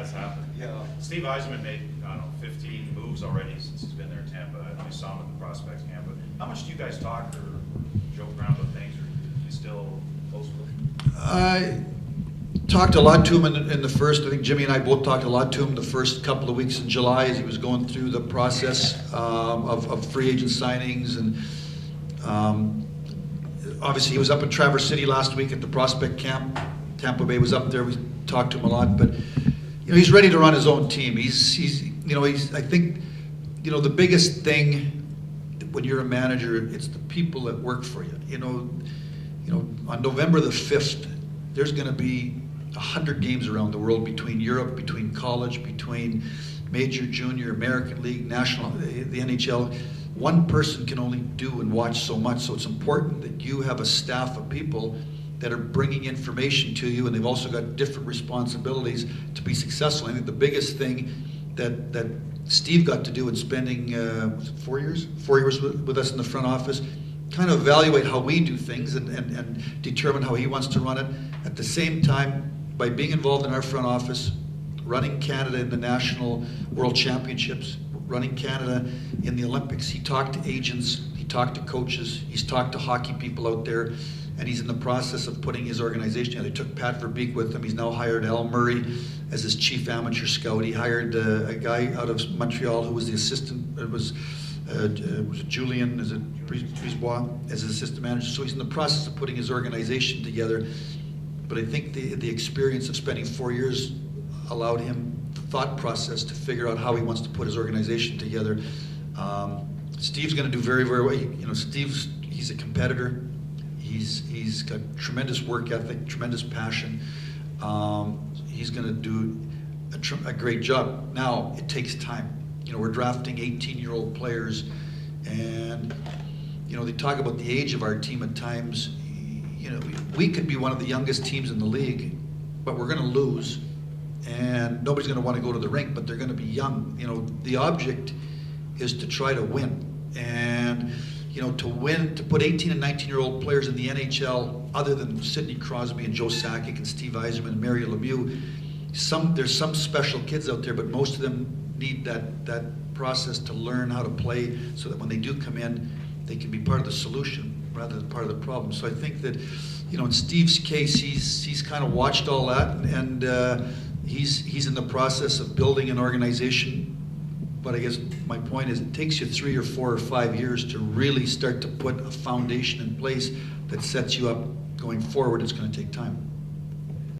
has happened. Yeah. Steve Yzerman made, I don't know, 15 moves already since he's been there in Tampa. I saw him at the prospects camp. But how much do you guys talk or joke around about things, or are you still close with him? I talked a lot to him in the first. I think Jimmy and I both talked a lot to him the first couple of weeks in July as he was going through the process of free agent signings. And obviously he was up in Traverse City last week at the prospect camp. Tampa Bay was up there. We talked to him a lot, but he's ready to run his own team. I think the biggest thing when you're a manager, it's the people that work for you. On November the 5th, there's going to be 100 games around the world between Europe, between college, between major, junior, American League, national, the NHL. One person can only do and watch so much, so it's important that you have a staff of people that are bringing information to you, and they've also got different responsibilities to be successful. I think the biggest thing that Steve got to do in spending, was it 4 years? 4 years with us in the front office, kind of evaluate how we do things and determine how he wants to run it. At the same time, by being involved in our front office, running Canada in the National World Championships, running Canada in the Olympics, he talked to agents, he talked to coaches, he's talked to hockey people out there, and he's in the process of putting his organization together. He took Pat Verbeek with him. He's now hired Al Murray as his chief amateur scout. He hired a guy out of Montreal who was the assistant, was it Julian, is it Brisebois, as his assistant manager. So he's in the process of putting his organization together. But I think the experience of spending 4 years allowed him the thought process to figure out how he wants to put his organization together. Steve's going to do very, very well. He's a competitor. He's got tremendous work ethic, tremendous passion. He's going to do a great job. Now, it takes time. We're drafting 18-year-old players, and they talk about the age of our team at times. We could be one of the youngest teams in the league, but we're going to lose, and nobody's going to want to go to the rink, but they're going to be young. The object is to try to win, and to win, to put 18 and 19-year-old players in the NHL, other than Sidney Crosby and Joe Sakic and Steve Yzerman and Mario Lemieux, there's some special kids out there, but most of them need that process to learn how to play so that when they do come in, they can be part of the solution rather than part of the problem. So I think that, in Steve's case, he's kind of watched all that, and he's in the process of building an organization. But I guess my point is, it takes you 3 or 4 or 5 years to really start to put a foundation in place that sets you up going forward. It's going to take time.